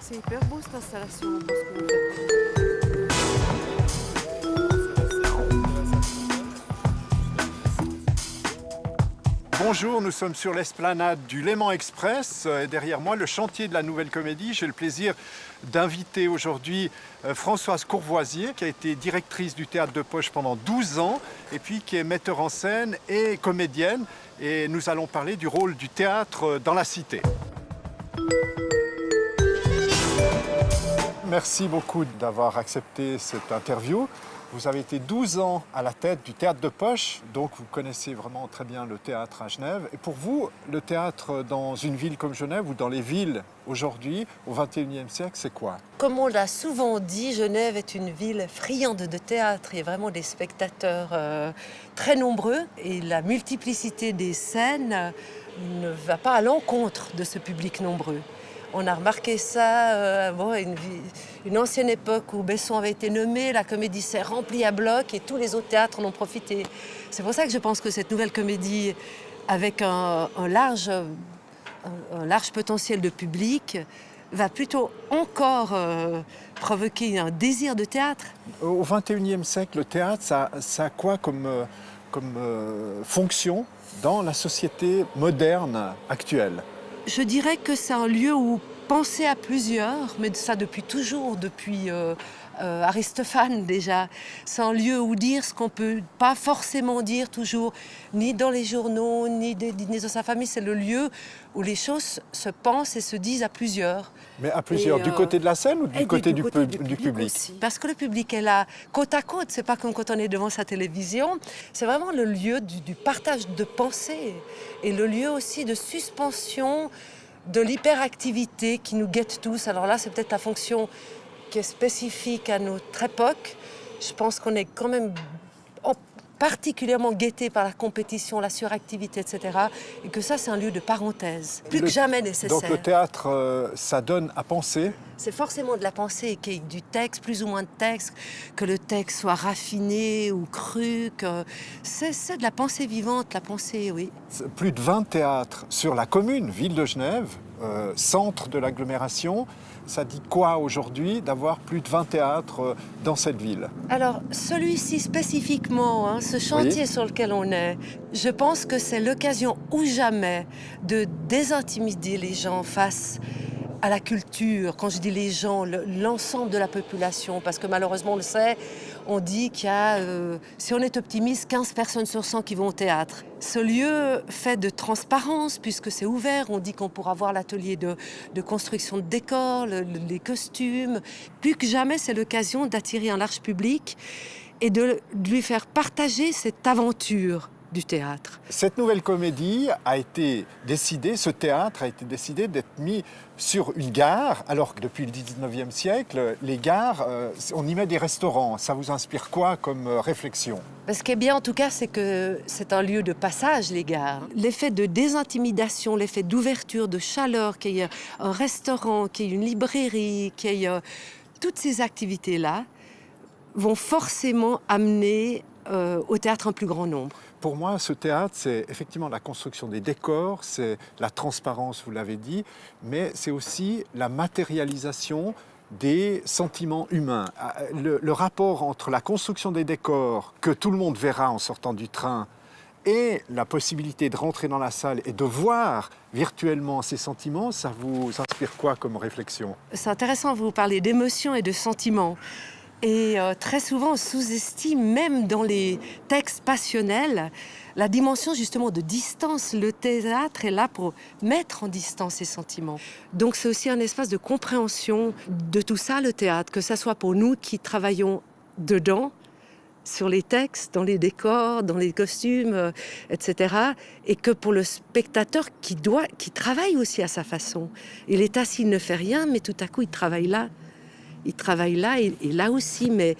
c'est hyper beau cette installation. Je pense que vous faites. Bonjour, nous sommes sur l'esplanade du Léman Express. Et derrière moi, le chantier de la Nouvelle Comédie. J'ai le plaisir d'inviter aujourd'hui Françoise Courvoisier, qui a été directrice du Théâtre de Poche pendant 12 ans, et puis qui est metteur en scène et comédienne. Et nous allons parler du rôle du théâtre dans la cité. Merci beaucoup d'avoir accepté cette interview. Vous avez été 12 ans à la tête du Théâtre de Poche, donc vous connaissez vraiment très bien le théâtre à Genève. Et pour vous, le théâtre dans une ville comme Genève ou dans les villes aujourd'hui, au XXIe siècle, c'est quoi? Comme on l'a souvent dit, Genève est une ville friande de théâtre. Il y a vraiment des spectateurs très nombreux et la multiplicité des scènes ne va pas à l'encontre de ce public nombreux. On a remarqué ça à une ancienne époque où Besson avait été nommé, la comédie s'est remplie à bloc et tous les autres théâtres en ont profité. C'est pour ça que je pense que cette nouvelle comédie, avec un large potentiel de public, va plutôt encore provoquer un désir de théâtre. Au XXIe siècle, le théâtre, ça a quoi comme fonction dans la société moderne actuelle? Je dirais que c'est un lieu où penser à plusieurs, mais ça depuis toujours, depuis Aristophane déjà. C'est un lieu où dire ce qu'on ne peut pas forcément dire toujours, ni dans les journaux, ni dans sa famille. C'est le lieu où les choses se pensent et se disent à plusieurs. Mais à plusieurs, du côté de la scène ou du côté du public aussi. Parce que le public est là, côte à côte. C'est pas comme quand on est devant sa télévision. C'est vraiment le lieu du partage de pensée et le lieu aussi de suspension de l'hyperactivité qui nous guette tous. Alors là, c'est peut-être la fonction qui est spécifique à notre époque. Je pense qu'on est quand même particulièrement guetté par la compétition, la suractivité, etc. Et que ça, c'est un lieu de parenthèse, plus que jamais nécessaire. Donc le théâtre, ça donne à penser? C'est forcément de la pensée, qu'il y ait du texte, plus ou moins de texte, que le texte soit raffiné ou cru. C'est de la pensée vivante, la pensée, oui. Plus de 20 théâtres sur la commune, ville de Genève, centre de l'agglomération. Ça dit quoi aujourd'hui d'avoir plus de 20 théâtres dans cette ville? Alors, celui-ci spécifiquement, ce chantier sur lequel on est, je pense que c'est l'occasion ou jamais de désintimider les gens face à la culture. Quand je dis les gens, l'ensemble de la population, parce que malheureusement, on le sait, on dit qu'il y a, si on est optimiste, 15 personnes sur 100 qui vont au théâtre. Ce lieu fait de transparence, puisque c'est ouvert, on dit qu'on pourra voir l'atelier de construction de décors, les costumes. Plus que jamais, c'est l'occasion d'attirer un large public et de lui faire partager cette aventure du théâtre. Cette nouvelle comédie a été décidée, ce théâtre a été décidé d'être mis sur une gare, alors que depuis le 19e siècle, les gares, on y met des restaurants. Ça vous inspire quoi comme réflexion? Ce qui est bien en tout cas, c'est que c'est un lieu de passage, les gares. L'effet de désintimidation, l'effet d'ouverture, de chaleur, qu'il y ait un restaurant, qu'il y ait une librairie, qu'il y ait toutes ces activités-là vont forcément amener au théâtre un plus grand nombre. Pour moi, ce théâtre, c'est effectivement la construction des décors, c'est la transparence, vous l'avez dit, mais c'est aussi la matérialisation des sentiments humains. Le rapport entre la construction des décors, que tout le monde verra en sortant du train, et la possibilité de rentrer dans la salle et de voir virtuellement ces sentiments, ça vous inspire quoi comme réflexion? C'est intéressant, vous parlez d'émotions et de sentiments. Et très souvent, on sous-estime, même dans les textes passionnels, la dimension justement de distance. Le théâtre est là pour mettre en distance ces sentiments. Donc c'est aussi un espace de compréhension de tout ça, le théâtre, que ce soit pour nous qui travaillons dedans, sur les textes, dans les décors, dans les costumes, etc. Et que pour le spectateur qui travaille aussi à sa façon. Il est assis, il ne fait rien, mais tout à coup, il travaille là. Il travaille là et là aussi, mais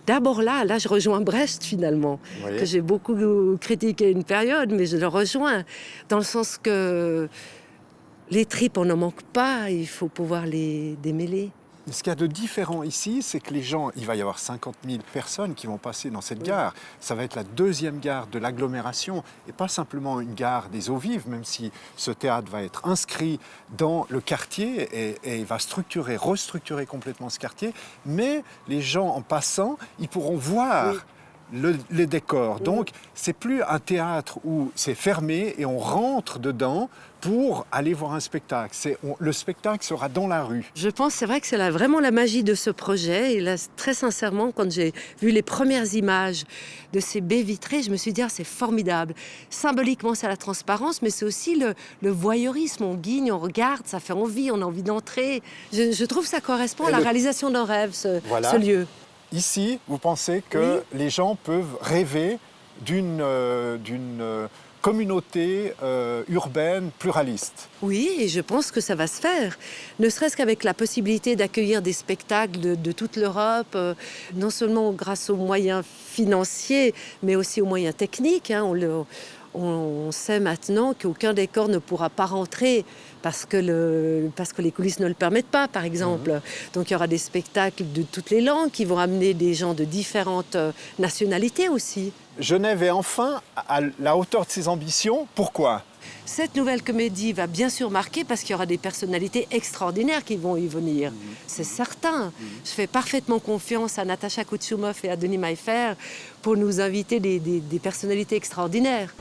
d'abord là, je rejoins Brecht finalement, que j'ai beaucoup critiqué une période, mais je le rejoins, dans le sens que les tripes, on n'en manque pas, il faut pouvoir les démêler. Ce qu'il y a de différent ici, c'est que les gens, il va y avoir 50 000 personnes qui vont passer dans cette gare. Ça va être la deuxième gare de l'agglomération et pas simplement une gare des eaux vives, même si ce théâtre va être inscrit dans le quartier et va restructurer complètement ce quartier. Mais les gens, en passant, ils pourront voir les décors. Donc, c'est plus un théâtre où c'est fermé et on rentre dedans pour aller voir un spectacle. Le spectacle sera dans la rue. Je pense, c'est vrai que c'est vraiment la magie de ce projet. Et là, très sincèrement, quand j'ai vu les premières images de ces baies vitrées, je me suis dit, ah, c'est formidable. Symboliquement, c'est la transparence, mais c'est aussi le voyeurisme. On guigne, on regarde, ça fait envie, on a envie d'entrer. Je trouve que ça correspond à la réalisation d'un rêve, ce lieu. Ici, vous pensez que les gens peuvent rêver d'une communauté urbaine pluraliste. Oui, et je pense que ça va se faire. Ne serait-ce qu'avec la possibilité d'accueillir des spectacles de toute l'Europe, non seulement grâce aux moyens financiers, mais aussi aux moyens techniques. Hein. On sait maintenant qu'aucun décor ne pourra pas rentrer parce que les coulisses ne le permettent pas, par exemple. Donc il y aura des spectacles de toutes les langues qui vont amener des gens de différentes nationalités aussi. Genève est enfin à la hauteur de ses ambitions. Pourquoi ? Cette nouvelle comédie va bien sûr marquer parce qu'il y aura des personnalités extraordinaires qui vont y venir. C'est certain. Je fais parfaitement confiance à Natacha Koutsoumoff et à Denis Maillefer pour nous inviter des personnalités extraordinaires.